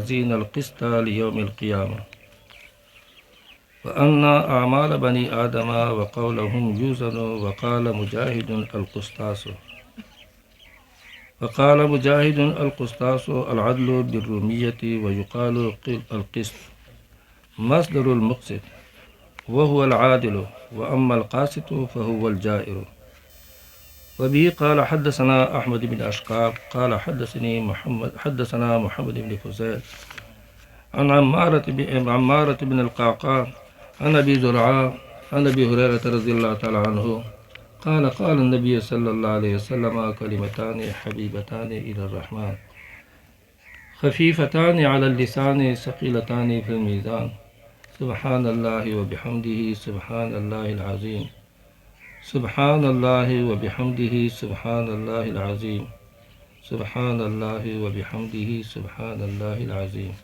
الموازين القسط ليوم القيامة وأن أعمال بني آدم وقولهم يوزن وقال مجاهد القسطاس العدل بالرومية ويقال القسط مصدر المقسط وهو العادل وأما القاسط فهو الجائر. وبه قال حدثنا أحمد بن أشقاب قال حدثنا محمد بن فزيل عن عمارة بن القعقاع عن أبي زرعة عن أبي هريرة رضي الله تعالى عنه قال قال النبي صلى الله عليه وسلم كلمتان حبيبتان إلى الرحمن خفيفتان على اللسان ثقيلتان في الميزان سبحان الله وبحمده سبحان الله العظيم سبحان الله وبحمده سبحان الله العظيم سبحان الله وبحمده سبحان الله العظيم.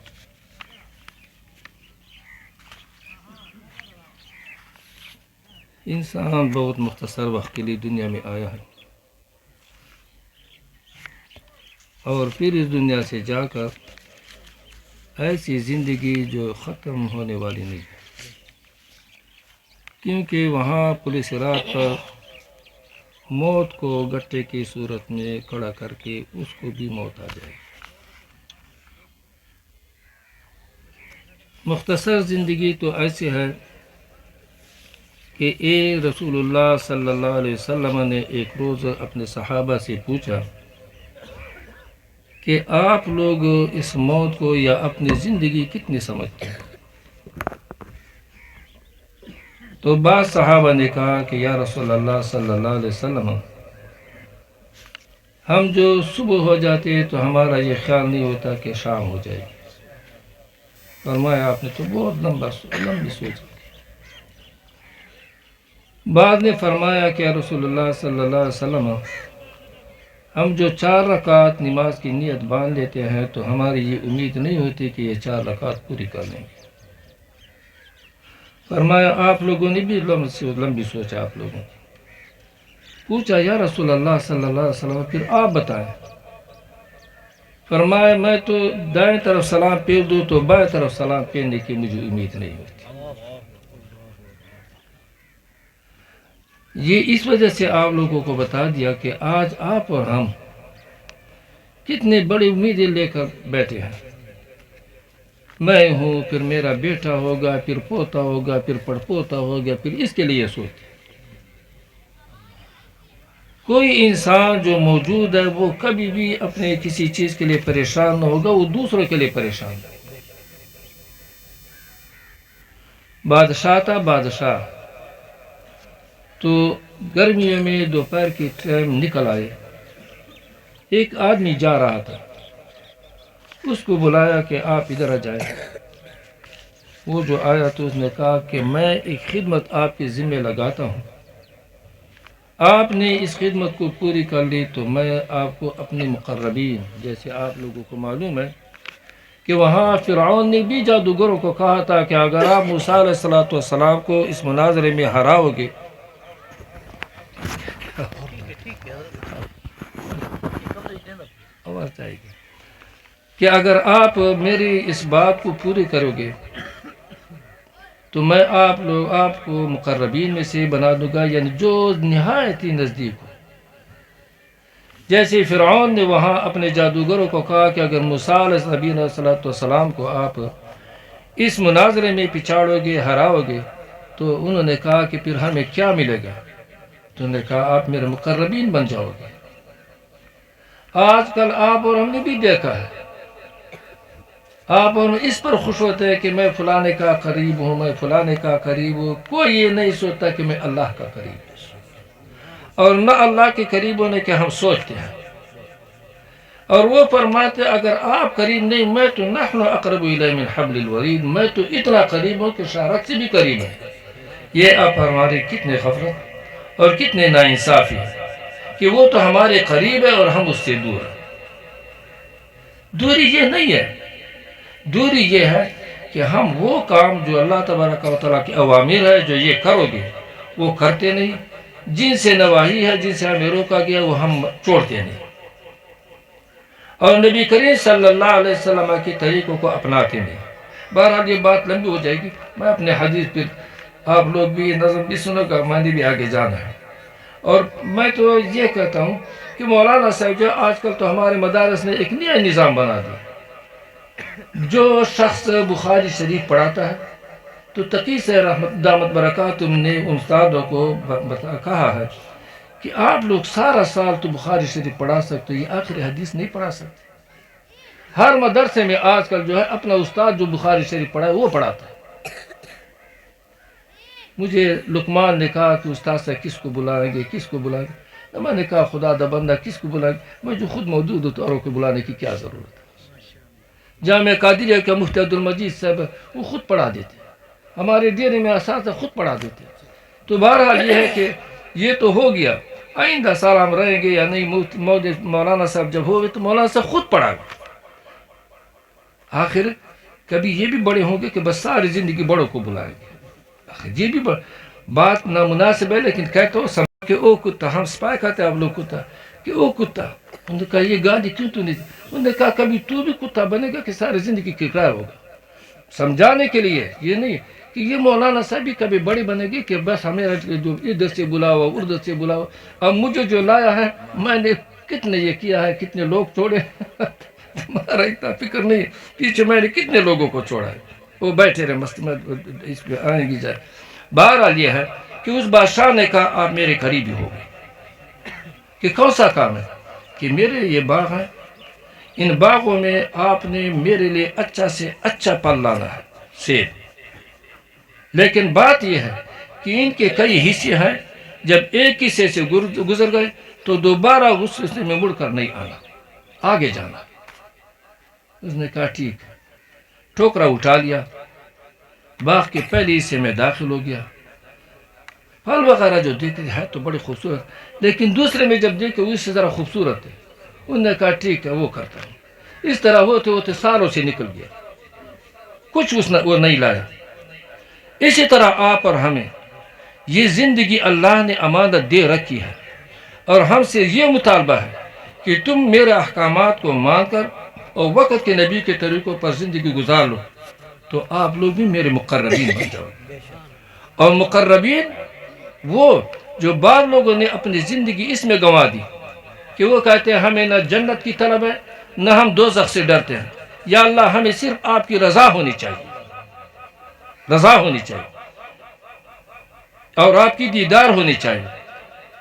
انسان بہت مختصر وقت کے لیے دنیا میں آیا ہے اور پھر اس دنیا سے جا کر ایسی زندگی جو ختم ہونے والی نہیں ہے، کیونکہ وہاں پولیس رات پر موت کو گٹے کی صورت میں کھڑا کر کے اس کو بھی موت آ جائے. مختصر زندگی تو ایسی ہے کہ ایک رسول اللہ صلی اللہ علیہ وسلم نے ایک روز اپنے صحابہ سے پوچھا کہ آپ لوگ اس موت کو یا اپنی زندگی کتنی سمجھتے ہیں؟ تو بعض صحابہ نے کہا کہ یا رسول اللہ صلی اللہ علیہ وسلم ہم جو صبح ہو جاتے تو ہمارا یہ خیال نہیں ہوتا کہ شام ہو جائے گی. فرمایا آپ نے تو بہت لمبی سوچ. بعد نے فرمایا کہ یا رسول اللہ صلی اللہ علیہ وسلم ہم جو 4 رکعت نماز کی نیت باندھ لیتے ہیں تو ہماری یہ امید نہیں ہوتی کہ یہ 4 رکعت پوری کر لیں گے. فرمایا آپ لوگوں نے بھی لمبی سوچا. آپ لوگوں پوچھا یا رسول اللہ صلی اللہ علیہ وسلم پھر آپ بتائیں. فرمایا میں تو دائیں طرف سلام پھیر دوں تو بائیں طرف سلام پھیرنے کی مجھے امید نہیں ہوتی. یہ اس وجہ سے آپ لوگوں کو بتا دیا کہ آج آپ اور ہم کتنے بڑی امیدیں لے کر بیٹھے ہیں. میں ہوں، پھر میرا بیٹا ہوگا، پھر پوتا ہوگا، پھر پڑپوتا ہوگا، پھر اس کے لیے سوچتے. کوئی انسان جو موجود ہے وہ کبھی بھی اپنے کسی چیز کے لیے پریشان نہ ہوگا، وہ دوسروں کے لیے پریشان ہے. بادشاہ تھا بادشاہ، تو گرمیوں میں دوپہر کی ٹائم نکل آئے. ایک آدمی جا رہا تھا، اس کو بلایا کہ آپ ادھر آ جائیں. وہ جو آیا تو اس نے کہا کہ میں ایک خدمت آپ کے ذمہ لگاتا ہوں، آپ نے اس خدمت کو پوری کر لی تو میں آپ کو اپنے مقربین، جیسے آپ لوگوں کو معلوم ہے کہ وہاں فرعون نے بھی جادوگروں کو کہا تھا کہ اگر آپ موسیٰ علیہ السلام کو اس مناظرے میں ہراؤ گے کہ اگر آپ میری اس بات کو پوری کرو گے تو میں آپ کو مقربین میں سے بنا دوں گا، یعنی جو نہایت ہی نزدیک ہو. جیسے فرعون نے وہاں اپنے جادوگروں کو کہا کہ اگر موسیٰ علیہ السلام کو آپ اس مناظرے میں پچھاڑو گے، ہراؤ گے، تو انہوں نے کہا کہ پھر ہمیں کیا ملے گا؟ تو انہوں نے کہا آپ میرے مقربین بن جاؤ گے. آج کل آپ اور ہم نے بھی دیکھا ہے، آپ اور اس پر خوش ہوتے ہیں کہ میں فلانے کا قریب ہوں، میں فلانے کا قریب ہوں. کوئی یہ نہیں سوچتا کہ میں اللہ کا قریب ہوں، اور نہ اللہ کے قریب ہونے کے ہم سوچتے ہیں. اور وہ فرماتے اگر آپ قریب نہیں، میں تو نحن اقرب الیہ من حبل الورید، میں تو اتنا قریب ہوں کہ شارک سے بھی قریب ہے. یہ آپ ہمارے کتنے غفلت اور کتنے ناانصافی ہیں کہ وہ تو ہمارے قریب ہے اور ہم اس سے دور ہیں. دوری یہ نہیں ہے، دوری یہ ہے کہ ہم وہ کام جو اللہ تبارک و تعالیٰ کی اوامر ہے جو یہ کرو گے وہ کرتے نہیں، جن سے نواہی ہے، جن سے ہمیں روکا گیا وہ ہم چھوڑتے نہیں. اور نبی کریم صلی اللہ علیہ وسلم کے طریقوں کو اپناتے نہیں. بہرحال یہ بات لمبی ہو جائے گی، میں اپنے حدیث پھر آپ لوگ بھی نظم بھی سنو گا، میں نے بھی آگے جانا ہے. اور میں تو یہ کہتا ہوں کہ مولانا صاحب جو آج کل تو ہمارے مدارس نے ایک نیا نظام بنا دیا. جو شخص بخاری شریف پڑھاتا ہے تو تقی سے رحمت دامت برکاتہم نے استادوں کو کہا ہے کہ آپ لوگ سارا سال تو بخاری شریف پڑھا سکتے، یہ آخر حدیث نہیں پڑھا سکتے. ہر مدرسے میں آج کل جو ہے اپنا استاد جو بخاری شریف پڑھا ہے وہ پڑھاتا ہے. مجھے لقمان نے کہا کہ استاد سے کس کو بلائیں گے، کس کو بلائیں گے؟ میں نے کہا خدا دا بندہ کس کو بلائیں گے، میں جو خود موجود ہوں تو اوروں کو بلانے کی کیا ضرورت ہے. جامعہ قادریہ کا مفتی عبدالمجید صاحب وہ خود پڑھا دیتے، ہمارے ڈیرے میں اساتذہ خود پڑھا دیتے. تو بہرحال یہ ہے کہ یہ تو ہو گیا، آئندہ سال ہم رہیں گے یا نہیں، مولانا صاحب جب ہوگے تو مولانا صاحب خود پڑھا گے. آخر کبھی یہ بھی بڑے ہوں گے کہ بس ساری زندگی بڑوں کو بلائیں گے. آخر یہ بھی بات نامناسب ہے، لیکن کہتا ہوں سمجھ کہ او کتا، ہم سپائے کہتے ہیں آپ لوگ کتا، کہ او کتا. انہوں نے کہا یہ گالی کیوں تو نہیں؟ انہوں نے کہا کبھی تو بھی کتا بنے گا کہ ساری زندگی کرایہ ہوگا. سمجھانے کے لیے یہ نہیں کہ یہ مولانا صاحب بھی کبھی بڑی بنے گی کہ بس ہمیں جو ادھر سے بلاؤ ادھر سے بلاؤ. اب مجھے جو لایا ہے میں نے کتنے یہ کیا ہے، کتنے لوگ چھوڑے تمہارا اتنا فکر نہیں، پیچھے میں نے کتنے لوگوں کو چھوڑا ہے. وہ بیٹھے رہے مست میں اس پہ آئیں گی جائے. بہرحال یہ ہے کہ اس بادشاہ نے کہا آپ میرے قریبی ہو گئے. کہ کون سا کام ہے؟ کہ میرے یہ باغ ہیں، ان باغوں میں آپ نے میرے لیے اچھا سے اچھا پھل لانا ہے، سیب. لیکن بات یہ ہے کہ ان کے کئی حصے ہیں، جب ایک حصے سے گزر گئے تو دوبارہ اس حصے میں مڑ کر نہیں آنا، آگے جانا. اس نے کہا ٹھیک. ٹھوکرا اٹھا لیا، باغ کے پہلے حصے میں داخل ہو گیا. پھل وغیرہ جو دیکھتے ہے تو بڑے خوبصورت، لیکن دوسرے میں جب دیکھے اس سے ذرا خوبصورت ہے. انہوں نے کہا ٹھیک ہے وہ کرتا ہوں. اس طرح ہوتے ہوتے سالوں سے نکل گیا، کچھ وہ نہیں لایا. اسی طرح آپ اور ہمیں یہ زندگی اللہ نے امانت دے رکھی ہے، اور ہم سے یہ مطالبہ ہے کہ تم میرے احکامات کو مان کر اور وقت کے نبی کے طریقوں پر زندگی گزار لو تو آپ لوگ بھی میرے مقربین بن جاؤ. اور مقربین وہ جو بعض لوگوں نے اپنی زندگی اس میں گنوا دی کہ وہ کہتے ہیں ہمیں نہ جنت کی طلب ہے نہ ہم دوزخ سے ڈرتے ہیں. یا اللہ ہمیں صرف آپ کی رضا ہونی چاہیے، رضا ہونی چاہیے اور آپ کی دیدار ہونی چاہیے.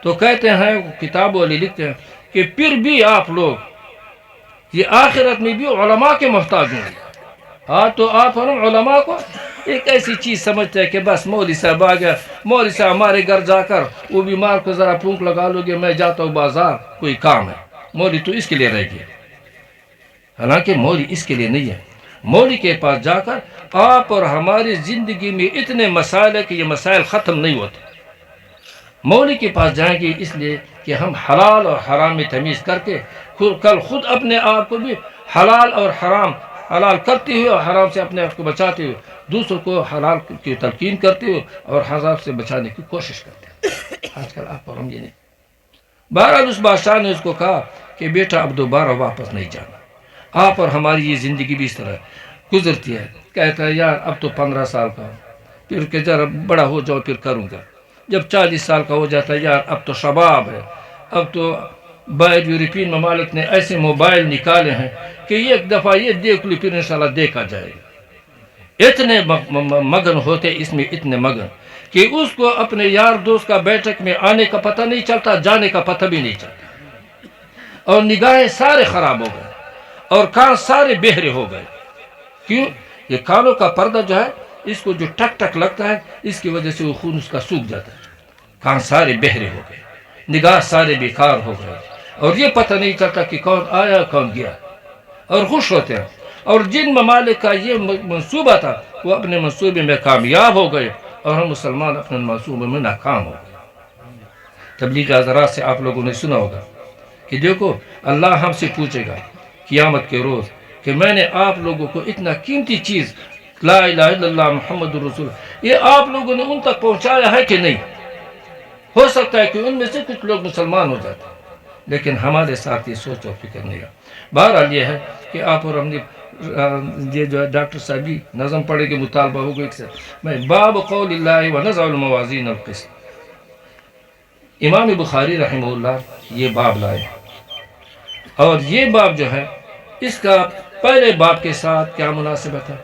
تو کہتے ہیں کتابوں والے لکھتے ہیں کہ پھر بھی آپ لوگ یہ آخرت میں بھی علماء کے محتاج ہوں گے. ہاں تو آپ علماء کو ایک ایسی چیز سمجھتے ہیں کہ بس مولوی صاحب آ گیا، مولوی صاحب ہمارے گھر جا کر وہ بیمار کو ذرا پھونک لگا لو گے، میں جاتا ہوں بازار، کوئی کام ہے. مولوی تو اس کے لیے رہ گیا. حالانکہ مولوی اس کے لیے نہیں ہے. مولوی کے پاس جا کر آپ اور ہماری زندگی میں اتنے مسائل ہیں کہ یہ مسائل ختم نہیں ہوتے. مولوی کے پاس جائیں گے اس لیے کہ ہم حلال اور حرام میں تمیز کر کے کل خود اپنے آپ کو بھی حلال اور حرام، حلال کرتے ہوئے اور حرام سے اپنے آپ کو بچاتے ہوئے دوسروں کو حلال کی تلقین کرتے ہوئے اور حرام سے بچانے کی کوشش کرتے ہیں. آج کل آپ اور ہم یہ نہیں. بہرحال اس بادشاہ نے اس کو کہا کہ بیٹا اب دوبارہ واپس نہیں جانا، آپ اور ہماری یہ زندگی بھی اس طرح گزرتی ہے. کہتا ہے یار اب تو 15 سال کا ہوں، پھر کہ ذرا بڑا ہو جاؤ پھر کروں گا. جب 40 سال کا ہو جاتا ہے یار اب تو شباب ہے، اب تو باہر یورپین ممالک نے ایسے موبائل نکالے ہیں کہ ایک دفعہ یہ دیکھ لی پھر انشاءاللہ دیکھا جائے گا. اتنے مگن ہوتے اس میں، اتنے مگن کہ اس کو اپنے یار دوست کا بیٹھک میں آنے کا پتہ نہیں چلتا، جانے کا پتہ بھی نہیں چلتا. اور نگاہیں سارے خراب ہو گئے اور کان سارے بہرے ہو گئے. کیوں؟ یہ کانوں کا پردہ جو ہے اس کو جو ٹک ٹک لگتا ہے اس کی وجہ سے وہ خون اس کا سوکھ جاتا ہے. کان سارے بہرے ہو گئے، نگاہ سارے بیکار ہو گئے، اور یہ پتہ نہیں چلتا کہ کون آیا کون گیا. اور خوش ہوتے ہیں. اور جن ممالک کا یہ منصوبہ تھا وہ اپنے منصوبے میں کامیاب ہو گئے اور ہم مسلمان اپنے منصوبے میں ناکام ہو گئے. تبلیغ حضرات سے آپ لوگوں نے سنا ہوگا کہ دیکھو اللہ ہم سے پوچھے گا قیامت کے روز کہ میں نے آپ لوگوں کو اتنا قیمتی چیز لا الہ الا اللہ محمد الرسول یہ آپ لوگوں نے ان تک پہنچایا ہے کہ نہیں؟ ہو سکتا ہے کہ ان میں سے کچھ لوگ مسلمان ہو جاتے ہیں، لیکن ہمارے ساتھ یہ سوچ اور فکر نہیں ہے. بہرحال یہ ہے کہ آپ اور ہم نے یہ جو ہے ڈاکٹر صاحب جی نظم پڑھے کے مطالبہ ہو گئی. میں باب قول اللہ ونضع الموازین القسط، امام بخاری رحمہ اللہ یہ باب لائے، اور یہ باب جو ہے اس کا پہلے باب کے ساتھ کیا مناسبت ہے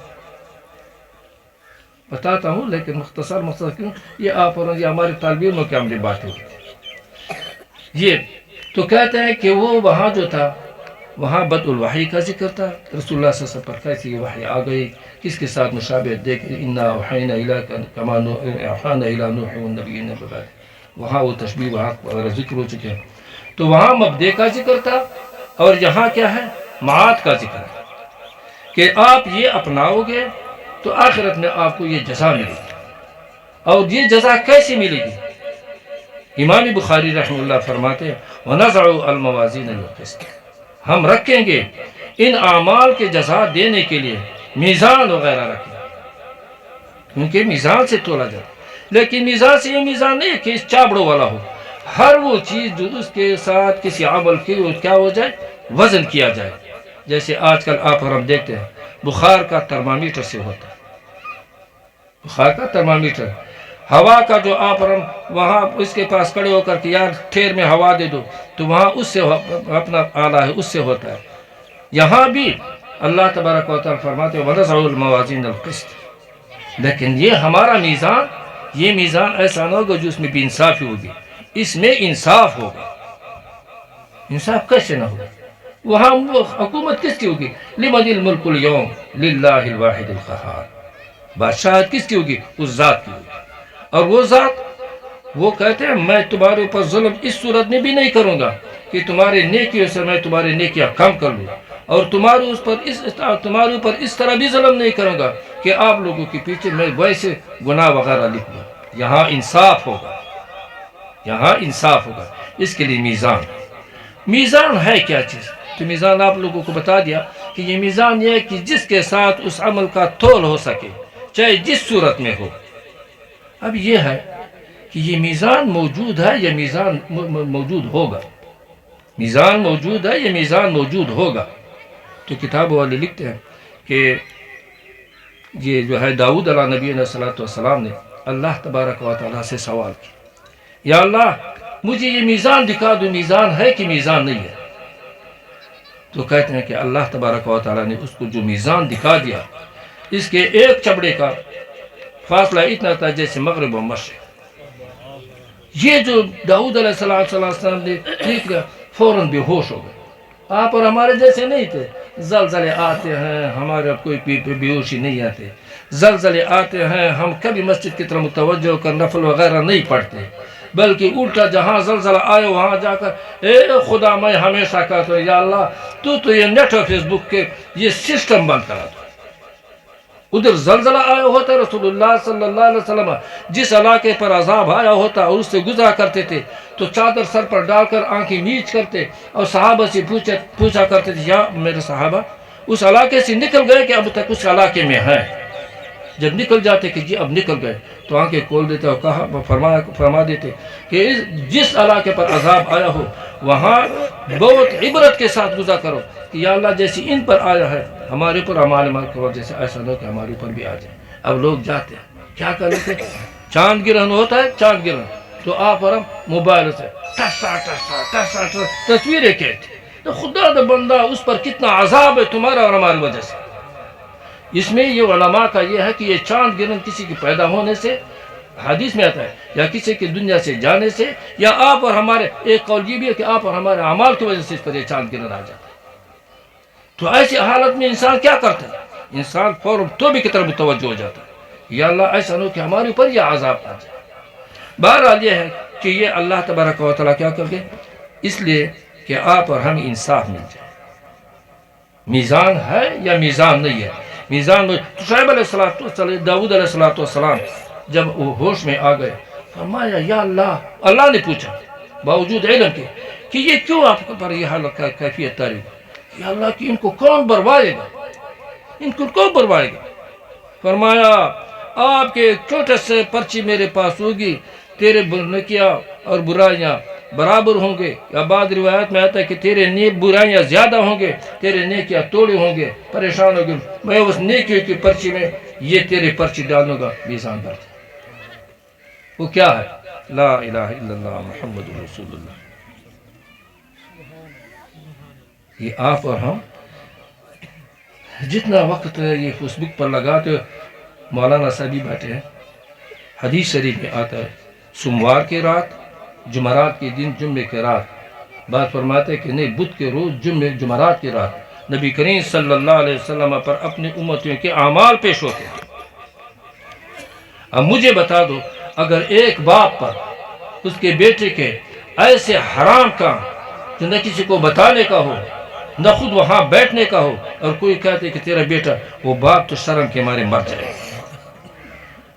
بتاتا ہوں، لیکن مختصر کیوں یہ آپ اور یہ ہمارے طالب علموں کی عملی بات ہے. یہ تو کہتے ہیں کہ وہ وہاں جو تھا وہاں بدء الوحی کا ذکر تھا، رسول اللہ صلی اللہ علیہ وسلم پر کیسی وحی آ گئی، کس کے ساتھ مشابہت دیکھ انا اوحینا الیک کما اوحینا الی نوح والنبیین من بعد، وہاں وہ تشبیہ وہاں وغیرہ ذکر ہو چکے ہیں. تو وہاں مبدے کا ذکر تھا، اور یہاں کیا ہے معاد کا ذکر ہے کہ آپ یہ اپناؤ گے تو آخرت میں آپ کو یہ جزا ملے گی. اور یہ جزا کیسی ملے گی؟ امام بخاری رحمہ اللہ فرماتے ہیں وَنَضَعُ الْمَوَازِينَ الْقِسْطَ، ہم رکھیں گے ان اعمال کے جزا دینے کے لیے میزان وغیرہ رکھیں گے، کیونکہ میزان سے تولا جاتا. لیکن میزان سے یہ میزان نہیں ہے کہ اس چابڑوں والا ہو، ہر وہ چیز جو اس کے ساتھ کسی عمل کی کیا ہو جائے وزن کیا جائے. جیسے آج کل آپ اور ہم دیکھتے ہیں بخار کا ترمامیٹر سے ہوتا ہے، بخار کا ترمامیٹر، ہوا کا جو آپ اور ہم وہاں اس کے پاس کھڑے ہو کر کہ یار ٹھیر میں ہوا دے دو تو وہاں اس سے اپنا آلہ ہے اس سے ہوتا ہے. یہاں بھی اللہ تبارک و تعالیٰ فرماتے ہیں وَنَضَعُ الْمَوَازِينَ الْقِسْطَ، لیکن یہ ہمارا میزان، یہ میزان ایسا نہ ہوگا جو اس میں بے انصافی ہوگی، اس میں انصاف ہوگا. انصاف کیسے نہ ہوگا؟ وہاں وہ حکومت کس کی ہوگی؟ لِمَنِ الْمُلْكُ الْيَوْمِ لِلَّهِ الْوَاحِدِ الْقَهَّارِ، بادشاہت کس کی ہوگی؟ اس ذات کی ہوگی. اور وہ ذات وہ کہتے ہیں میں تمہارے اوپر ظلم اس صورت میں بھی نہیں کروں گا کہ تمہارے نیکیوں سے میں تمہارے نیکیاں کم کر لوں، اور تمہارے اوپر اس طرح بھی ظلم نہیں کروں گا کہ آپ لوگوں کے پیچھے میں ویسے گناہ وغیرہ لکھ دوں. یہاں انصاف ہوگا، یہاں انصاف ہوگا. اس کے لیے میزان ہے کیا چیز؟ تو میزان آپ لوگوں کو بتا دیا کہ یہ میزان یہ ہے کہ جس کے ساتھ اس عمل کا تول ہو سکے چاہے جس صورت میں ہو. اب یہ ہے کہ یہ میزان موجود ہے یا میزان موجود ہوگا، میزان موجود ہے یا میزان موجود ہوگا. تو کتاب والے لکھتے ہیں کہ یہ جو ہے داؤد علیہ نبی علیہ السلام نے اللہ تبارک و تعالیٰ سے سوال کیا یا اللہ مجھے یہ میزان دکھا دو، میزان ہے کہ میزان نہیں ہے؟ تو کہتے ہیں کہ اللہ تبارک و تعالیٰ نے اس کو جو میزان دکھا دیا، اس کے ایک چبڑے کا فاصلہ اتنا تھا جیسے مغرب و مشرق. یہ جو داؤد علیہ السلام نے دیکھ لیا فوراً بے ہوش ہو گئے. آپ اور ہمارے جیسے نہیں تھے، زلزلے آتے ہیں ہمارے اب کوئی بے ہوشی نہیں آتے، زلزلے آتے ہیں ہم کبھی مسجد کی طرف متوجہ ہو کر نفل وغیرہ نہیں پڑھتے، بلکہ الٹا جہاں زلزلہ آئے وہاں جا کر اے خدا میں ہمیشہ کہتا ہوں یا اللہ تو یہ نیٹ اور فیس بک کے یہ سسٹم بند کرا دو. ادھر زلزلہ آیا ہوتا رسول اللہ صلی اللہ علیہ وسلم جس علاقے پر عذاب آیا ہوتا اور اس سے گزرا کرتے تھے تو چادر سر پر ڈال کر آنکھیں نیچ کرتے اور صحابہ سے پوچھا کرتے تھے یا میرے صحابہ اس علاقے سے نکل گئے کہ اب تک اس علاقے میں ہیں؟ جب نکل جاتے کہ جی اب نکل گئے تو آنکھیں کھول دیتے اور کہا فرما دیتے کہ جس علاقے پر عذاب آیا ہو وہاں بہت عبرت کے ساتھ گزار کرو کہ یا اللہ جیسے ان پر آیا ہے ہمارے اوپر ہمارے ملک کو جیسے ایسا نہ ہو کہ ہمارے اوپر بھی آ جائے. اب لوگ جاتے ہیں کیا کر لیتے، چاند گرہن ہوتا ہے، چاند گرہن تو آپ اور ہم موبائل سے تصویریں کہتے تو خدا دا بندہ اس پر کتنا عذاب ہے تمہارا اور ہماری وجہ سے. اس میں یہ علماء کا یہ ہے کہ یہ چاند گرہن کسی کے پیدا ہونے سے حدیث میں آتا ہے یا کسی کی دنیا سے جانے سے، یا آپ اور ہمارے ایک قول یہ بھی ہے کہ آپ اور ہمارے اعمال کی وجہ سے اس پر یہ چاند گرہن آ جاتا ہے. تو ایسی حالت میں انسان کیا کرتا ہے؟ انسان فوراً توبہ کی طرف متوجہ ہو جاتا ہے یا اللہ ایسا نہ ہو کہ ہمارے اوپر یہ عذاب آ جائے. بہرحال یہ ہے کہ یہ اللہ تبارک و تعالیٰ کیا کر کے اس لیے کہ آپ اور ہم انصاف مل جائے. میزان ہے یا میزان نہیں ہے؟ میزان تو شعیب علیہ السلام داؤد علیہ السلام جب وہ ہوش میں آ گئے فرمایا یا اللہ نے پوچھا باوجود علم کے کہ یہ کیوں آپ پر یہ حالت کیفیت تاری ہوئی؟ یا اللہ کہ ان کو کون بروائے گا، ان کو کون بروائے گا؟ فرمایا آپ کے چھوٹے سے پرچی میرے پاس ہوگی، تیرے نیکیاں اور برائیاں برابر ہوں گے، یا بعض روایت میں آتا ہے کہ تیرے نیک برائیاں زیادہ ہوں گے، تیرے نیکیاں توڑے ہوں گے، پریشان ہوں گے، میں اس نیکیوں کی پرچی میں یہ تیرے پرچی ڈالوں گا میزان پر۔ وہ کیا ہے؟ لا الہ الا اللہ محمد رسول اللہ۔ یہ آپ اور ہم جتنا وقت یہ فیس بک پر لگاتے ہو، مولانا صاحب بھی بیٹھے ہیں، حدیث شریف میں آتا ہے سوموار کی رات، جمعرات کے دن، جمعے کی رات، بات فرماتے ہیں کہ نہیں، بدھ کے روز، جمعرات کی رات نبی کریم صلی اللہ علیہ وسلم پر اپنی امتیوں کے اعمال پیش ہوتے ہیں۔ اب مجھے بتا دو، اگر ایک باپ پر اس کے بیٹے کے ایسے حرام کام جو نہ کسی کو بتانے کا ہو، نہ خود وہاں بیٹھنے کا ہو، اور کوئی کہتے کہ تیرا بیٹا، وہ باپ تو شرم کے مارے مر جائے۔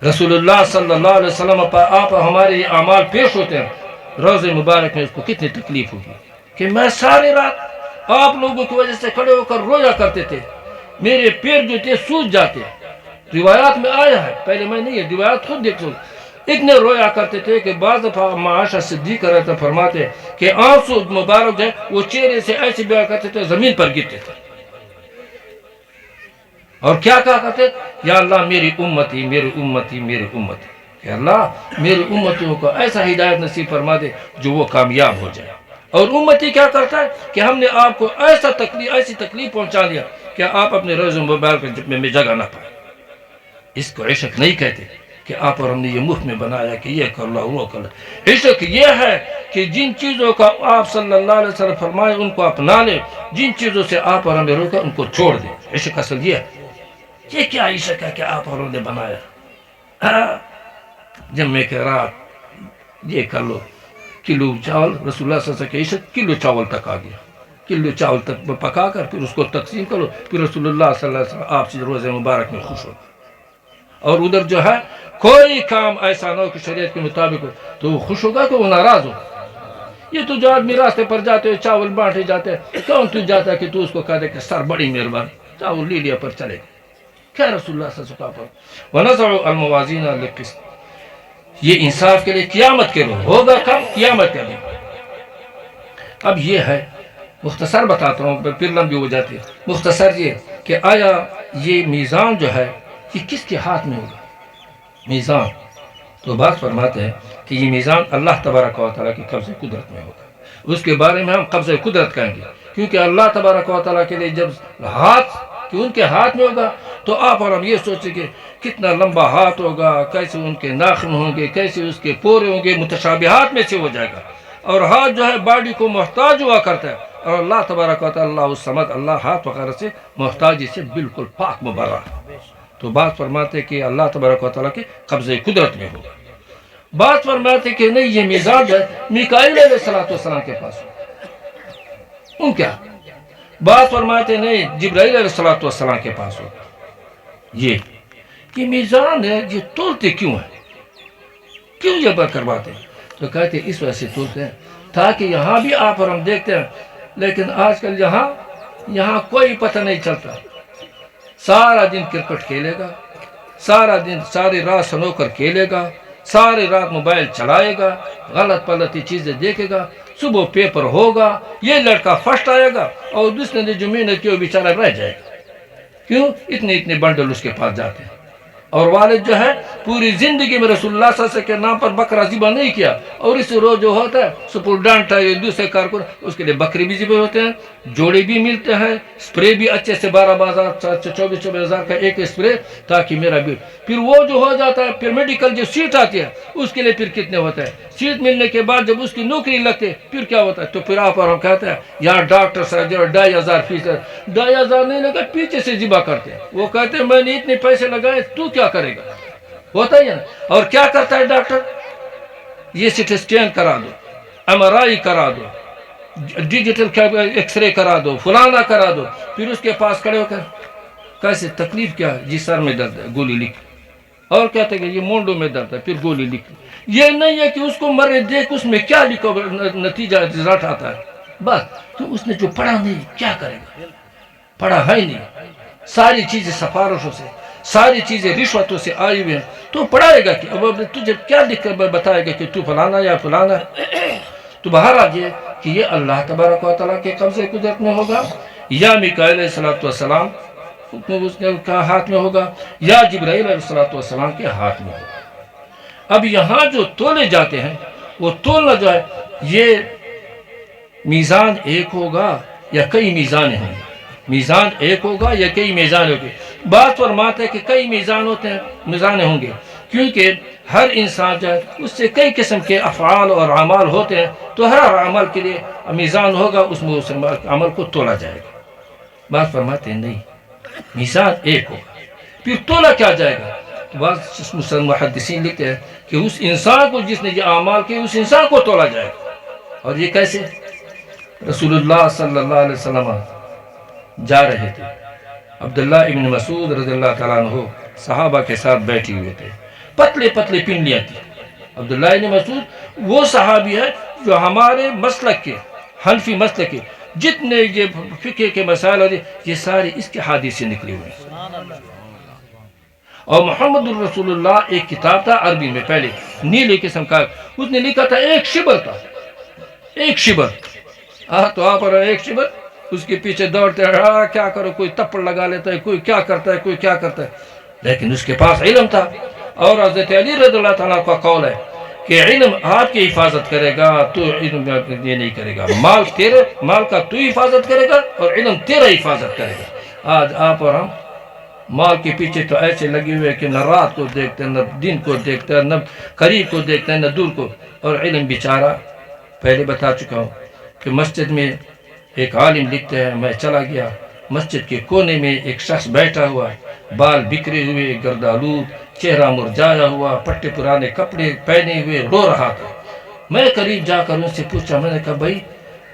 رسول اللہ صلی اللہ علیہ وسلم پر آپ ہمارے یہ اعمال پیش ہوتے ہیں، روز مبارک میں اس کو کتنی تکلیف ہوگی کہ میں ساری رات آپ لوگوں کی وجہ سے کھڑے ہو کر رویا کرتے تھے، میرے پیر جو تھے سوج جاتے، روایات میں آیا ہے، پہلے میں نہیں ہے، روایات خود دیکھ لو، اتنے رویا کرتے تھے کہ بعض دفعہ عائشہ صدیقہ رضی اللہ فرماتے کہ آنسو مبارک جو ہے وہ چہرے سے ایسے بیا کرتے تھے، زمین پر گرتے تھے، اور کیا کہا کرتے؟ یا اللہ میری امتی، میری امتی، میری امتی، کہ اللہ میری امتیوں کو ایسا ہدایت نصیب فرما دے جو وہ کامیاب ہو جائے۔ اور امتی کیا کرتا ہے کہ ہم نے آپ کو ایسی تکلیف پہنچا دیا کہ آپ اپنے روز مبارک میں جگہ نہ پائیں۔ اس کو عشق نہیں کہتے کہ آپ اور ہم نے یہ مفت میں بنایا کہ یہ کر لو وہ کر لو۔ عشق یہ ہے کہ جن چیزوں کا آپ صلی اللہ علیہ وسلم فرمائے ان کو اپنا لے، جن چیزوں سے آپ اور ہمیں روکا ان کو چھوڑ دیں۔ عشق اصل یہ ہے۔ یہ کیا عشق ہے کہ آپ اور ہم نے بنایا؟ جمعے کے رات یہ کر لو، کلو چاول، رسول اللہ صلی اللہ علیہ وسلم کے عشق کلو چاول تک آ گیا، کلو چاول تک پکا کر پھر اس کو تقسیم کرو، پھر رسول اللہ صلی اللہ علیہ وسلم آپ سے روز مبارک میں خوش ہو۔ اور ادھر جو ہے کوئی کام ایسا نہ ہو کہ شریعت کے مطابق ہو تو وہ خوش ہوگا کہ وہ ناراض ہو۔ یہ تو جو آدمی راستے پر جاتے ہو چاول بانٹے جاتے ہیں، کون تو جاتا ہے کہ تو اس کو کہہ دے کہ سر بڑی مہربانی، چاول لے لیا پر چلے گا۔ کیا رسول اللہ صلی اللہ علیہ وسلم وَنَضَعُ الْمَوَازِينَ لِلْقِسْطِ، یہ انصاف کے لیے قیامت کے روز ہوگا، کب؟ قیامت کے دن۔ اب یہ ہے، مختصر بتاتا ہوں پھر لمبی ہو جاتی ہے، مختصر یہ کہ آیا یہ میزان جو ہے یہ کس کے ہاتھ میں ہوگا؟ میزان تو بات فرماتے ہیں کہ یہ میزان اللہ تبارک و تعالیٰ کی قبضہ قدرت میں ہوگا۔ اس کے بارے میں ہم قبضہ قدرت کہیں گے، کیونکہ اللہ تبارک و تعالیٰ کے لیے جب ہاتھ کہ ان کے ہاتھ میں ہوگا تو آپ اور ہم یہ سوچیں کہ کتنا لمبا ہاتھ ہوگا، کیسے ان کے ناخن ہوں گے، کیسے اس کے پورے ہوں گے، متشابہات میں سے ہو جائے گا۔ اور ہاتھ جو ہے باڈی کو محتاج ہوا کرتا ہے، اور اللہ تبارک و تعالیٰ، اللہ الصمد، اللہ ہاتھ وغیرہ سے محتاجی سے بالکل پاک مبرہ۔ تو بات فرماتے کہ اللہ تبارک و تعالیٰ کے قبضہ قدرت میں ہوگا۔ بات فرماتے کہ نہیں، یہ میزان جو ہے میکائیل علیہ السلام کے پاس ہوگا۔ ان کیا بات فرماتے نہیں، جبرائیل علیہ السلام کے پاس ہوگا۔ یہ میزان ہے، یہ تولتے کیوں ہے؟ کیوں یہ بات کرواتے ہیں؟ تو کہتے ہیں اس وجہ سے تولتے ہیں تاکہ یہاں بھی آپ اور ہم دیکھتے ہیں، لیکن آج کل یہاں کوئی پتہ نہیں چلتا، سارا دن کرکٹ کھیلے گا، سارا دن ساری رات سنوکر کھیلے گا، ساری رات موبائل چلائے گا، غلط پلتی چیزیں دیکھے گا، صبح پیپر ہوگا، یہ لڑکا فرسٹ آئے گا اور دوسرے نے جو محنت کی وہ بیچارہ رہ جائے گا۔ کیوں؟ اتنے بنڈل اس کے پاس جاتے ہیں۔ اور والد جو ہے پوری زندگی میں رسول اللہ صلی اللہ علیہ وسلم کے نام پر بکرا ذبح نہیں کیا، اور اس روز جو ہوتا ہے سپرڈنٹ ہے دوسرے کارکن، اس کے لیے بکری بھی ذبح ہوتے ہیں، جوڑے بھی ملتے ہیں، اسپرے بھی اچھے سے 12,000 24,000 کا ایک اسپرے، تاکہ میرا بھی پھر وہ جو ہو جاتا ہے، پھر میڈیکل جو سیٹ آتی ہے اس کے لیے پھر کتنے ہوتا ہے، سیٹ ملنے کے بعد جب اس کی نوکری لگتی ہے پھر کیا ہوتا ہے، تو پھر آپ اور ہم کہتے ہیں یار ڈاکٹر صاحب جو 2,500 فیس ہے، 2,500 نہیں لگا، پیچھے سے ذبح کرتے ہیں۔ وہ کہتے ہیں میں نے اتنے پیسے لگائے، تو کیا کرے گا؟ ہوتا ہی ہے نا۔ اور کیا کرتا ہے ڈاکٹر؟ یہ سٹی اسکین کرا دو، MRI کرا دو، ڈیجیٹل ایکس رے کرا دو، فلانا کرا دو، پھر اس کے پاس کھڑے ہو کر کیسے تکلیف کیا ہے؟ جی سر میں درد ہے، گولی لکھ، اور کہتے ہیں کہ یہ مونڈوں میں درد ہے، پھر گولی لکھ۔ یہ نہیں ہے کہ اس کو مرے دیکھ اس میں کیا لکھو، نتیجہ رزلٹ آتا ہے بس، تو اس نے جو پڑھا نہیں کیا کرے گا؟ پڑھا ہے نہیں، ساری چیزیں سفارشوں سے، ساری چیزیں رشوتوں سے آئی ہوئی ہیں، تو پڑھائے گا کہ اب تجھے کیا لکھ کر بتائے گا کہ تو فلانا یا فلانا ہے؟ تو بہرحال یہ کہ یہ اللہ تبارک و تعالیٰ کے قبضے قدرت میں ہوگا، یا میکائیل علیہ السلام کا ہاتھ میں ہوگا، یا جبرائیل علیہ السلام کے ہاتھ میں ہوگا۔ اب یہاں جو تولے جاتے ہیں وہ تولنا جو ہے یہ میزان ایک ہوگا یا کئی میزان ہوں گے، میزان ایک ہوگا یا کئی میزان ہوں گے۔ بات فرماتے ہیں کہ کئی میزان ہوتے ہیں، میزان ہوں گے، کیونکہ ہر انسان جو ہے اس سے کئی قسم کے افعال اور اعمال ہوتے ہیں، تو ہر عمل کے لیے میزان ہوگا، اس میں اس عمل کو تولا جائے گا۔ بات فرماتے ہیں نہیں، میزان ایک ہوگا، پھر تولا کیا جائے گا؟ بعض محدثین لکھتے ہیں کہ اس انسان کو جس نے یہ اعمال کیے اس انسان کو تولا جائے گا۔ اور یہ کیسے؟ رسول اللہ صلی اللہ علیہ وسلم جا رہے تھے، عبداللہ ابن مسعود رضی اللہ تعالیٰ عنہ صحابہ کے ساتھ بیٹھی ہوئے تھے، پتلے پتلے پنڈیاں تھیں۔ عبداللہ ابن مسعود وہ صحابی ہے جو ہمارے مسلک کے، حنفی مسلک کے جتنے یہ فقہ کے مسائل ہوتے یہ سارے اس کے حدیث سے نکلے ہوئے ہیں۔ اور محمد الرسول اللہ ایک کتاب تھا عربی میں، پہلے نیلے قسم کا، اس نے لکھا تھا ایک شبر کا، ایک شبر۔ تو آپ اور ایک شبر اس کے پیچھے دوڑتے ہیں، کیا کرو، کوئی تپڑ لگا لیتا ہے، کوئی کیا کرتا ہے، کوئی کیا کرتا ہے، لیکن اس کے پاس علم تھا۔ اور حضرت علی رضی اللہ تعالیٰ کا قول ہے کہ علم آپ کی حفاظت کرے گا، تو علم یہ نہیں کرے گا، مال تیرے، مال کا تو حفاظت کرے گا اور علم تیرا حفاظت کرے گا۔ آج آپ اور ہم مال کے پیچھے تو ایسے لگے ہوئے کہ نہ رات کو دیکھتے ہیں، نہ دن کو دیکھتے ہیں، نہ قریب کو دیکھتے ہیں، نہ دور کو۔ اور علم بیچارہ، پہلے بتا چکا ہوں کہ مسجد میں ایک عالم لکھتے ہیں، میں چلا گیا، مسجد کے کونے میں ایک شخص بیٹھا ہوا، بال بکھرے ہوئے، گردالود، چہرہ مرجایا ہوا، پٹے پرانے کپڑے پہنے ہوئے، رو رہا تھا۔ میں قریب جا کر ان سے پوچھا، میں نے کہا بھائی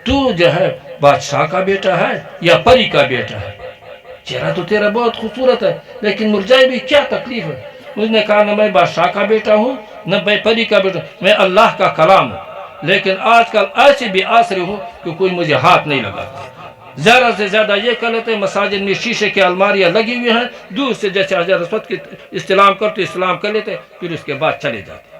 تو جو ہے بادشاہ کا بیٹا ہے یا پری کا بیٹا ہے؟ چہرہ تو تیرا بہت خوبصورت ہے لیکن مرجائے بھی، کیا تکلیف ہے؟ اس نے کہا نہ میں بادشاہ کا بیٹا ہوں نہ میں پری کا بیٹا ہوں، میں اللہ کا کلام ہوں، لیکن آج کل ایسے بھی آسرے ہوں کہ کوئی مجھے ہاتھ نہیں لگاتا۔ زیادہ سے زیادہ یہ کر لیتے ہیں مساجد میں شیشے کی الماریاں لگی ہوئی ہیں، دور سے جیسے حضرت رسول کی استلام کرتے اسلام کر لیتے، پھر اس کے بعد چلے جاتے۔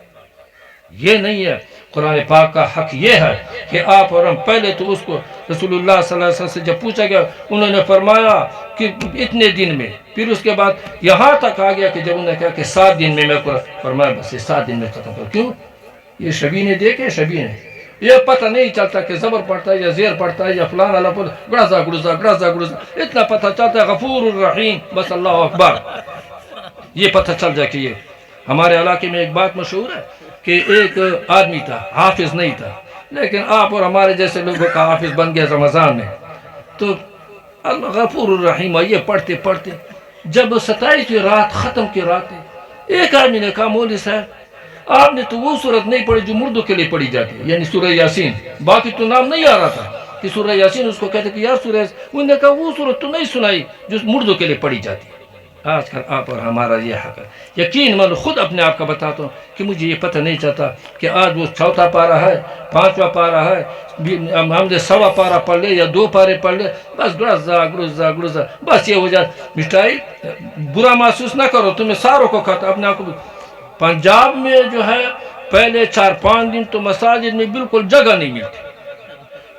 یہ نہیں ہے، قرآن پاک کا حق یہ ہے کہ آپ اور ہم پہلے تو اس کو رسول اللہ صلی اللہ علیہ وسلم سے جب پوچھا گیا، انہوں نے فرمایا کہ اتنے دن میں، پھر اس کے بعد یہاں تک آ گیا کہ جب انہوں نے کہا کہ 7 دن میں فرمایا بس یہ 7 دن میں ختم کر۔ کیوں؟ یہ شبینے دیکھے، شبینے یہ پتہ نہیں چلتا کہ زبر پڑتا ہے یا زیر پڑتا ہے یا فلان اللہ پڑتا ہے، گڑزا گڑزا گڑزا گڑزا، اتنا پتہ چلتا ہے غفور الرحیم، بس اللہ اکبر، یہ پتہ چل جائے کہ یہ۔ ہمارے علاقے میں ایک بات مشہور ہے کہ ایک آدمی تھا، حافظ نہیں تھا، لیکن آپ اور ہمارے جیسے لوگوں کا حافظ بن گیا رمضان میں، تو اللہ غفور الرحیم یہ پڑھتے پڑھتے جب 27ویں رات ختم کی رات ہے، ایک آدمی نے کہا مولوی صاحب آپ نے تو وہ صورت نہیں پڑھی جو مردوں کے لیے پڑھی جاتی ہے، یعنی سورہ یاسین، باقی تو نام نہیں آ رہا تھا کہ سورہ یاسین، اس کو کہتے کہ یار سورہ، انہوں نے کہا وہ صورت تو نہیں سنائی جو مردوں کے لیے پڑھی جاتی ہے۔ آج کل آپ اور ہمارا یہ حق ہے، یقین میں خود اپنے آپ کا بتاتا ہوں کہ مجھے یہ پتہ نہیں چلتا کہ آج وہ 4واں پارہ ہے، 5واں پارہ ہے، ہم نے 1.25 پارہ پڑھ لے یا 2 پارے پڑھ لے، بس گڑزا گڑزا گڑزا، بس یہ ہو جائے۔ مٹائی برا محسوس نہ کرو، تمہیں ساروں کو کھاتا، اپنے آپ کو۔ پنجاب میں جو ہے پہلے 4-5 دن تو مساجد میں بالکل جگہ نہیں ملتی،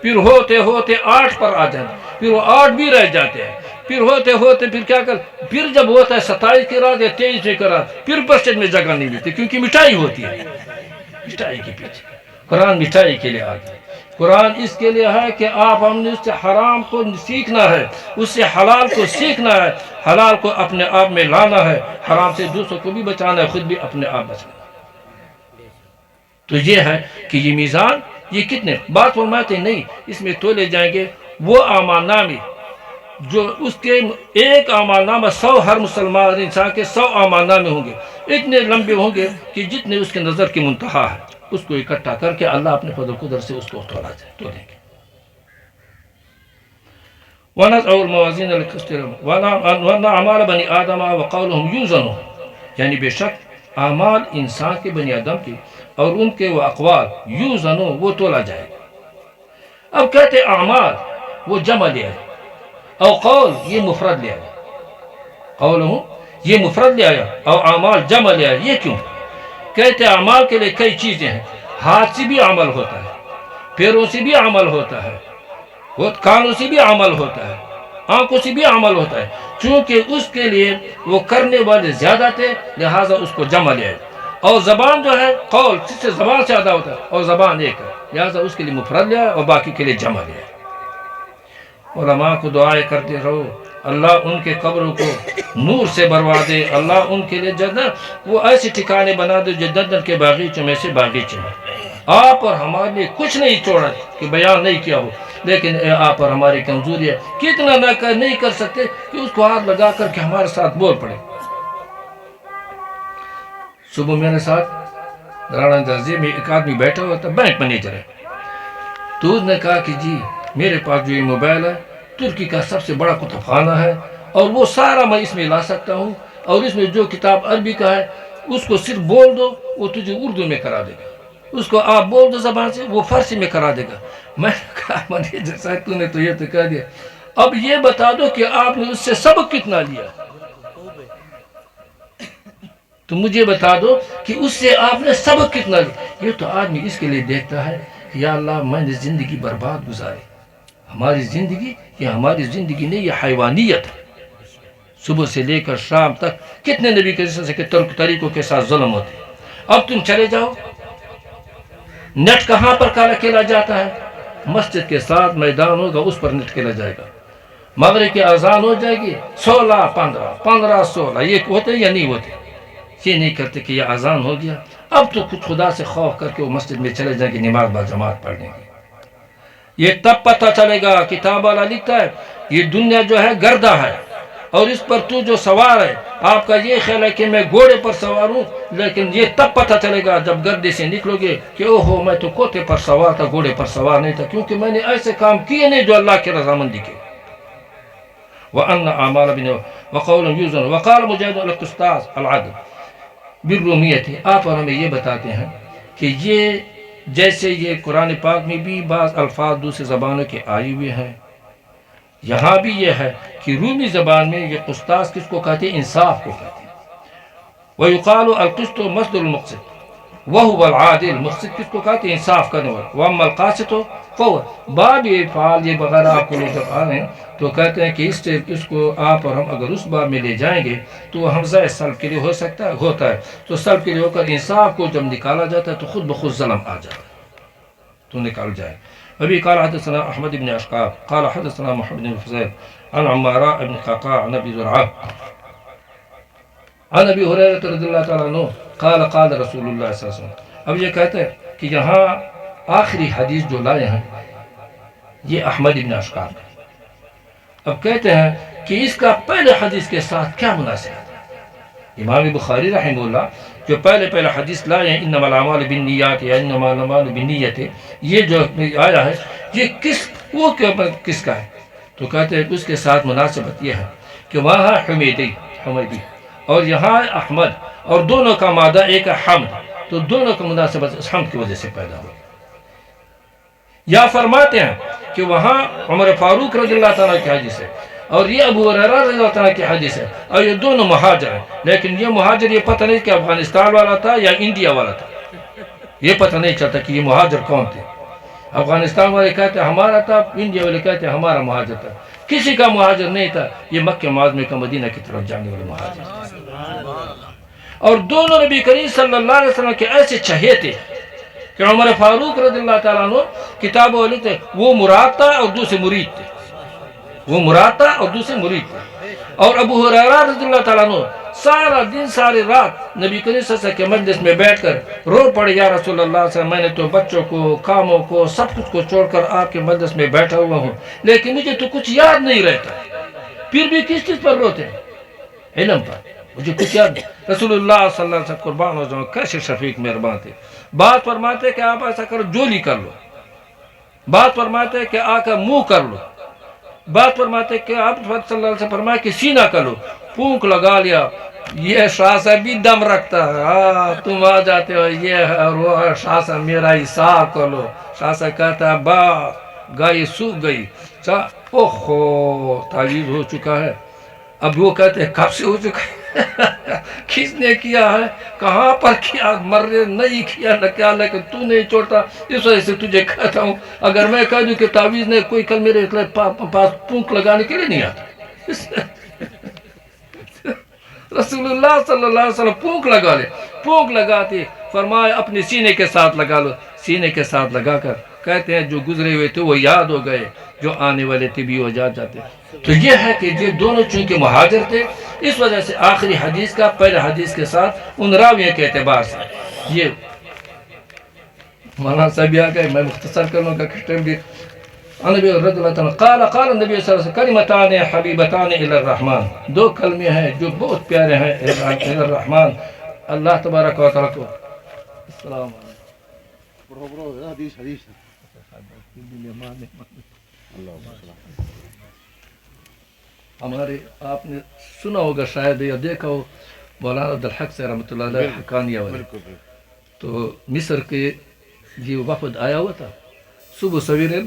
پھر ہوتے ہوتے 8 پر آ جاتے، پھر وہ 8 بھی رہ جاتے ہیں، پھر ہوتے ہوتے پھر کیا کر، پھر جب ہوتا ہے 27 کی رات یا 23 کی رات، پھر مسجد میں جگہ نہیں ملتی، کیونکہ مٹھائی ہوتی ہے۔ مٹھائی کے پیچھے قرآن مٹھائی کے لیے آ گیا، قرآن اس کے لیے ہے کہ آپ ہم نے اس سے حرام کو سیکھنا ہے، اس سے حلال کو سیکھنا ہے، حلال کو اپنے آپ میں لانا ہے، حرام سے دوسروں کو بھی بچانا ہے، خود بھی اپنے آپ بچانا ہے۔ تو یہ ہے کہ یہ میزان، یہ کتنے بات فرماتے نہیں، اس میں تولے جائیں گے وہ اعمال نامے جو اس کے ایک اعمال نامہ 100، ہر مسلمان انسان کے 100 اعمال نامے ہوں گے، اتنے لمبے ہوں گے کہ جتنے اس کے نظر کی منتہا ہے، اس کو اکٹھا کر کے اللہ اپنے فضل و قدرت سے اس کو تولا جائے، تولیں گے۔ وَنَضْعُ الْمَوَازِينَ الْقِسْطَ وَأَنَّ أَعْمَالَ بَنِي آدَمَ وَقَوْلُهُمْ يُوزَنُ، یعنی بے شک اعمال انسان کے، بنی آدم کے اور ان کے وہ اقوال، یوزن وہ تولا جائے گا۔ اب کہتے اعمال وہ جمع لے آئے، او قول یہ مفرد لے آیا، قولہم یہ مفرد لے آیا اور اعمال جمع لے آیا، یہ کیوں؟ کہتے اعمال کے لیے کئی چیزیں ہیں، ہاتھ سے بھی عمل ہوتا ہے، پیروں سے بھی عمل ہوتا ہے، وہ کانوں سے بھی عمل ہوتا ہے، آنکھوں سے بھی عمل ہوتا ہے، چونکہ اس کے لیے وہ کرنے والے زیادہ تھے لہٰذا اس کو جمع لیا۔ اور زبان جو ہے قول جس سے زبان سے ادا ہوتا ہے، اور زبان ایک ہے لہٰذا اس کے لیے مفرد لیا اور باقی کے لیے جمع لیا۔ علماء کو دعائیں کرتے رہو اللہ ان کے قبروں کو نور سے بھروا دے، اللہ ان کے لیے جنت وہ ایسے ٹھکانے بنا دے جو جنت کے باغیچوں میں سے باغیچے ہیں۔ آپ اور ہمارے لیے کچھ نہیں چھوڑا کہ بیان نہیں کیا ہو، لیکن آپ اور ہماری کمزوری ہے، کتنا نہیں کر سکتے کہ اس کو ہاتھ لگا کر کے ہمارے ساتھ بول پڑے۔ صبح میرے ساتھ رانا درزی میں ایک آدمی بیٹھا ہوا تھا، بینک مینیجر ہے، تو اس نے کہا کہ جی میرے پاس جو یہ موبائل ہے ترکی کا سب سے بڑا کتب خانہ ہے، اور وہ سارا میں اس میں لا سکتا ہوں، اور اس میں جو کتاب عربی کا ہے اس کو صرف بول دو وہ تجھے اردو میں کرا دے گا، اس کو آپ بول دو زبان سے وہ فارسی میں کرا دے گا۔ میں نے کہا مینیجر صاحب تو نے تو یہ تو کہہ دیا، اب یہ بتا دو کہ آپ نے اس سے سبق کتنا لیا، تو مجھے بتا دو کہ اس سے آپ نے سبق کتنا لیا۔ یہ تو آدمی اس کے لیے دیکھتا ہے کہ یا اللہ میں نے زندگی برباد گزاری، ہماری زندگی یہ ہماری زندگی نہیں، یہ حیوانیت ہے۔ صبح سے لے کر شام تک کتنے نبی کے طریقوں کے ساتھ ظلم ہوتے ہیں۔ اب تم چلے جاؤ، نیٹ کہاں پر کھیلا جاتا ہے؟ مسجد کے ساتھ میدان ہوگا اس پر نیٹ کھیلا جائے گا، مغرب کی اذان ہو جائے گی 16 15 16 یہ ہوتے یا نہیں ہوتے؟ یہ نہیں کرتے کہ یہ اذان ہو گیا، اب تو کچھ خدا سے خوف کر کے وہ مسجد میں چلے جائیں گے نماز با جماعت پڑھنے گے۔ یہ تب پتہ چلے گا، کتاب والا لکھتا ہے یہ دنیا جو ہے گردہ ہے، اور اس پر تو جو سوار ہے آپ کا یہ خیال ہے کہ میں گھوڑے پر سوار ہوں، لیکن یہ تب پتہ چلے گا جب گردے سے نکلو گے کہ اوہو میں تو کوتے پر سوار تھا، گھوڑے پر سوار نہیں تھا، کیونکہ میں نے ایسے کام کیے نہیں جو اللہ کی رضامندی کے۔ وَأَنَّ أَعْمَالَ بِنَا وَقَوْلٌ يُوزَنُ وَقَالَ مُجَاهِدٌ الْقِسْطَاسُ الْعَدْلُ بالرومیت۔ آپ اور ہمیں یہ بتاتے ہیں کہ یہ جیسے یہ قرآن پاک میں بھی بعض الفاظ دوسری زبانوں کے آئے ہوئے ہیں، یہاں بھی یہ ہے کہ رومی زبان میں یہ قسطاس کس کو کہتے ہیں؟ انصاف کو کہتے ہیں۔ وَيُقَالُ الْقِسْطُ مَصْدَرُ الْمُقْسِطِ وَهُوَ الْعَادِلُ، مقسط کس کو کہتے ہیں؟ انصاف کرنے والا۔ وَأَمَّا الْقَاسِطُ فَهُوَ باب فعال، یہ بغیر آپ کو لوگ جب آ رہے ہیں تو کہتے ہیں کہ اس کو آپ اور ہم اگر اس باب میں لے جائیں گے تو حمزہ سلب کے لیے ہوتا ہے، تو سلب کے لیے ہو کر انصاف کو جب نکالا جاتا ہے تو خود بخود ظلم آ جاتا ہے تو نکال جائے۔ ابھی قال حدثنا احمد بن اشقاب قال حدثنا محمد بن فضيل عن عمارة بن قعقاع عن ابي زرعة عن ابي هريرة رضي الله تعالى عنه قال قال رسول الله صلی اللہ علیہ وسلم۔ اب یہ کہتے ہیں کہ یہاں آخری حدیث جو لائے ہیں یہ احمد بن اشقاب ہے۔ اب کہتے ہیں کہ اس کا پہلے حدیث کے ساتھ کیا مناسبت ہے؟ امام بخاری رحمہ اللہ جو پہلے حدیث لائے ہیں انما الاعمال بالنیات یا انما الاعمال بالنیت، یہ جو آیا ہے یہ کس کا ہے؟ تو کہتے ہیں اس کے ساتھ مناسبت یہ ہے کہ وہاں حمیدی اور یہاں احمد، اور دونوں کا مادہ ایک ہے حمد، تو دونوں کا مناسبت اس حمد کی وجہ سے پیدا ہو۔ یا فرماتے ہیں کہ وہاں عمر فاروق رضی اللہ تعالیٰ کی حدیث ہے اور یہ ابو ہریرہ رضی اللہ تعالیٰ کی حدیث ہے، اور یہ دونوں مہاجر ہیں، لیکن یہ مہاجر یہ پتہ نہیں کہ افغانستان والا تھا یا انڈیا والا تھا، یہ پتہ نہیں چلتا کہ یہ مہاجر کون تھے۔ افغانستان والے کہتے ہیں ہمارا تھا، انڈیا والے کہتے ہیں ہمارا مہاجر تھا، کسی کا مہاجر نہیں تھا، یہ مکہ معظمہ کا مدینہ کی طرف جانے والے مہاجر تھے۔ اور دونوں نبی کریم صلی اللہ علیہ وسلم کے ایسے چہیتے کہ عمر فاروق رضی اللہ تعالیٰ عنہ کتاب والی تھے، وہ مراد تھا اور دوسرے مرید تھے، وہ مراد تھا اور دوسرے مرید تھے۔ اور ابو ہریرہ رضی اللہ تعالیٰ عنہ سارا دن ساری رات نبی کریم صلی اللہ علیہ وسلم کے مجلس میں بیٹھ کر رو پڑے یا رسول اللہ صلی اللہ علیہ وسلم، میں نے تو بچوں کو، کاموں کو، سب کچھ کو چھوڑ کر آپ کے مجلس میں بیٹھا ہوا ہوں، لیکن مجھے تو کچھ یاد نہیں رہتا، پھر بھی کس چیز پر روتے ہیں؟ علم پر، مجھے کچھ یاد نہیں۔ رسول اللہ صلی اللہ علیہ وسلم قربان ہو جاؤں کیسے شفیق مہربان تھے۔ بات فرماتے کہ آپ ایسا کرو جولی کر لو، بات فرماتے کہ آ کر منہ کر لو، بات فرماتے کہ آپ صلی اللہ علیہ وسلم فرمایا کہ سینہ کر لو، پھونک لگا لیا۔ یہ شاہ صاحب بھی دم رکھتا ہے، تم آ جاتے ہو یہ ہے اور وہ ہے، شاہ صاحب میرا حساب کر لو۔ شاہ صاحب کہتا ہے با گائے سوکھ گئی، اوہو تعویذ ہو چکا ہے۔ اب وہ کہتے ہیں کب سے ہو چکا ہے؟ کس نے کیا ہے، کہاں پر کیا، مرنے نہیں کیا نہ کیا، لیکن تو نہیں چھوڑتا، اس وجہ سے تجھے کہتا ہوں اگر میں کہہ دوں کہ تعویذ نے کوئی کل میرے پاس پونک لگانے کے لیے نہیں آتا۔ رسول اللہ صلی اللہ علیہ وسلم پونک لگا لے، پونک لگاتے فرمایا اپنے سینے کے ساتھ لگا لو، سینے کے ساتھ لگا کر کہتے ہیں جو گزرے ہوئے تھے وہ یاد ہو گئے، جو آنے والے تھے بھی ہو جاتے۔ تو یہ ہے کہ یہ دونوں چونکہ مہاجر تھے، اس وجہ سے آخری حدیث کا پہلے حدیث کے ساتھ ان راویوں کے اعتبار سے یہ مولانا صاحب آ گئے، میں مختصر کر لوں گا کہ ٹائم بھی۔ نبی رضی اللہ تعالیٰ قال النبی صلی اللہ علیہ وسلم کلمتان حبیبتان الی الرحمن، دو کلمے ہیں جو بہت پیارے ہیں الی الرحمن، اللہ تبارک و تعالیٰ کو۔ السلام ہمارے آپ نے سنا ہوگا شاید یا دیکھا ہو مولانا عبدالحق سے رحمۃ اللہ علیہ حقانیہ والے، تو مصر کے یہ وفد آیا ہوا تھا، صبح سویرے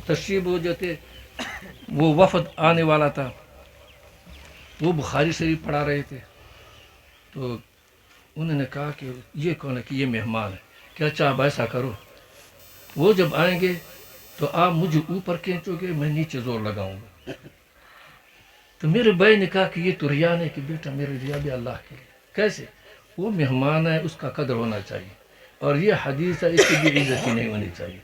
تشریف ہو جاتے، وہ وفد آنے والا تھا، وہ بخاری شریف پڑھا رہے تھے، تو انہوں نے کہا کہ یہ کون ہے، کہ یہ مہمان ہے، کیا چاہ ایسا کرو وہ جب آئیں گے تو آپ مجھے اوپر کھینچو گے، میں نیچے زور لگاؤں گا۔ تو میرے بھائی نے کہا کہ یہ تو ریا ہے، کہ بیٹا میرے ریا بھی اللہ کے لیے، کیسے؟ وہ مہمان ہے، اس کا قدر ہونا چاہیے، اور یہ حدیث ہے، اس کی بھی عزت نہیں ہونی چاہیے،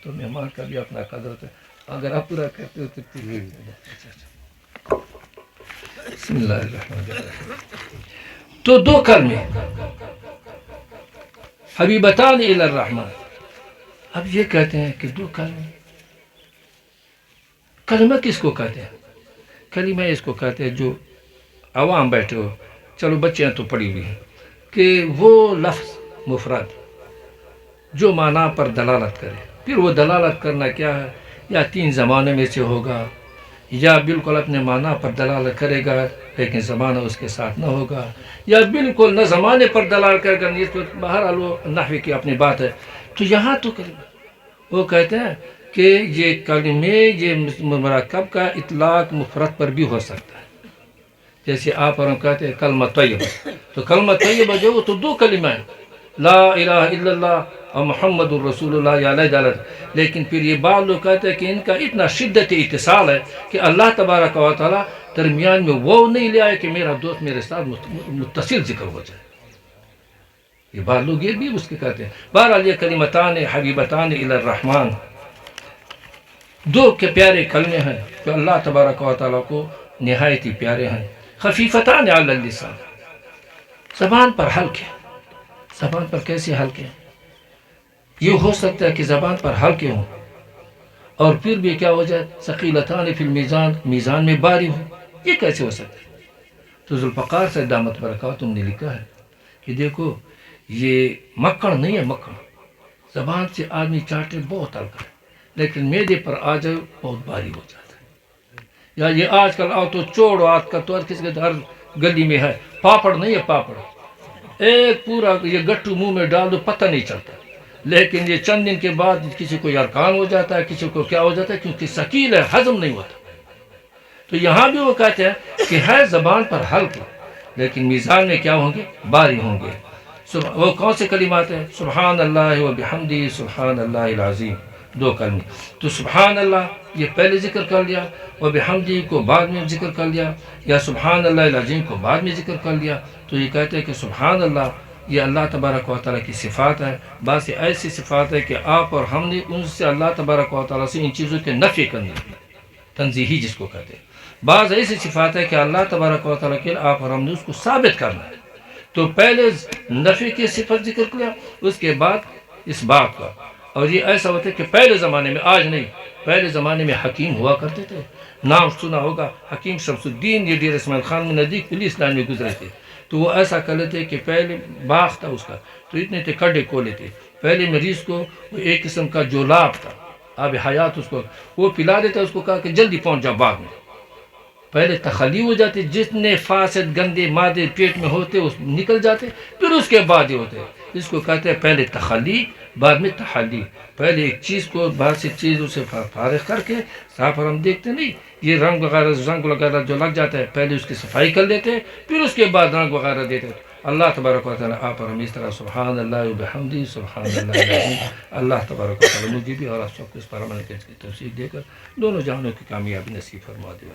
تو مہمان کا بھی اپنا قدر ہوتا ہے، اگر آپ پورا کرتے ہو تو بسم اللہ الرحمن الرحیم۔ تو دو کلمے حبیبتان الی الرحمن، اب یہ کہتے ہیں کہ دو کلمے، کلمہ کس کو کہتے ہیں؟ کلمہ اس کو کہتے ہیں جو عوام بیٹھے ہو، چلو بچیاں تو پڑھی ہوئی ہیں، کہ وہ لفظ مفرد جو معنی پر دلالت کرے، پھر وہ دلالت کرنا کیا ہے، یا تین زمانے میں سے ہوگا، یا بالکل اپنے معنی پر دلالت کرے گا لیکن زمانہ اس کے ساتھ نہ ہوگا، یا بالکل نہ زمانے پر دلالت کرے گا، بہرحال وہ نحوی کی اپنی بات ہے۔ تو یہاں تو کلمہ وہ کہتے ہیں کہ یہ کلمے یہ مرکب کا اطلاق مفرد پر بھی ہو سکتا ہے، جیسے آپ اور ہم کہتے ہیں کلمہ طیبہ، تو کلمہ طیبہ جو وہ تو دو کلمہ ہیں، لا الہ الا اللہ اور محمد الرسول اللہ یا لا الہ، لیکن پھر یہ بعض لوگ کہتے ہیں کہ ان کا اتنا شدت اتصال ہے کہ اللہ تبارک و تعالیٰ درمیان میں وہ نہیں لے آئے کہ میرا دوست میرے ساتھ متصل ذکر ہو جائے، یہ بعض لوگ یہ بھی اس کے کہتے ہیں۔ بہرحال یہ کلمتان حبیبتان الی الرحمن دو کے پیارے کلمے ہیں جو اللہ تبارک و تعالیٰ کو نہایت ہی پیارے ہیں، خفیفتان علی اللسان، زبان پر ہلکے، زبان پر کیسے ہلکے؟ یہ ہو سکتا ہے کہ زبان پر ہلکے ہوں اور پھر بھی کیا ہو جائے، ثقیلتان فی المیزان، میزان میں باری ہو، یہ کیسے ہو سکتا ہے؟ تو ذوالفقار سے دامت برکاتہم نے لکھا ہے کہ دیکھو یہ مکھن نہیں ہے، مکھن زبان سے آدمی چاٹے بہت ہلکا ہے، لیکن میدے پر آ جائے بہت بھاری ہو جاتا ہے۔ یا یہ آج کل آؤ تو چوڑ آج کا تو کسی کے ہر گلی میں ہے، پاپڑ نہیں ہے، پاپڑ ایک پورا یہ گٹھو منہ میں ڈال دو پتہ نہیں چلتا، لیکن یہ چند دن کے بعد کسی کو یرقان ہو جاتا ہے، کسی کو کیا ہو جاتا ہے، کیونکہ ثقیل ہے، ہضم نہیں ہوتا۔ تو یہاں بھی وہ کہتے ہیں کہ ہے زبان پر ہلکا لیکن میزان میں کیا ہوں گے، باری ہوں گے۔ وہ کون سے کلمات ہیں؟ سبحان اللہ و بحمدہ سبحان اللہ العظیم، دو کلمے۔ تو سبحان اللہ یہ پہلے ذکر کر لیا، و بحمدہ کو بعد میں ذکر کر لیا، یا سبحان اللہ العظیم کو بعد میں ذکر کر لیا۔ تو یہ کہتے ہیں کہ سبحان اللہ یہ اللہ تبارک و تعالیٰ کی صفات ہے، بعض ایسی صفات ہے کہ آپ اور ہم نے ان سے اللہ تبارک و تعالیٰ سے ان چیزوں کے نفی کرنی ہے، تنزیہی جس کو کہتے ہیں۔ بعض ایسی صفات ہے کہ اللہ تبارک و تعالیٰ کے آپ اور ہم نے اس کو ثابت کرنا ہے، تو پہلے نفی کی صفت ذکر کیا، اس کے بعد اس بات کا۔ اور یہ ایسا ہوتا ہے کہ پہلے زمانے میں، آج نہیں، پہلے زمانے میں حکیم ہوا کرتے تھے، نام سنا ہوگا حکیم شمس الدین، یہ ڈیر اسماعیل خان میں نزدیک پولیس لائن میں گزرے تھے، تو وہ ایسا کر لیتے کہ پہلے باغ تھا اس کا، تو اتنے تھے کڈے کھولے تھے، پہلے مریض کو وہ ایک قسم کا جو لاب تھا آب حیات اس کو وہ پلا دیتا، اس کو کہا کہ جلدی پہنچ جاؤ باغ میں، پہلے تخلی ہو جاتی، جتنے فاسد گندے مادے پیٹ میں ہوتے اس نکل جاتے، پھر اس کے بعد یہ ہوتے. اس کو کہتے ہیں پہلے تخلی بعد میں تحلی. پہلے ایک چیز کو باہر سے چیز اسے فارغ کر کے صاف، اور ہم دیکھتے نہیں یہ رنگ وغیرہ جو لگ جاتا ہے پہلے اس کی صفائی کر لیتے ہیں، پھر اس کے بعد رنگ وغیرہ دیتے ہیں. اللہ تبارک و تعالیٰ آپ اور ہم اس طرح سبحان اللہ و بحمدہ سبحان اللہ العظیم. اللہ تبارک و تعالیٰ مجھے بھی اور آپ سب کو اس پر عمل کی توفیق دے کر دونوں جہانوں کی کامیابی نصیب فرما دے.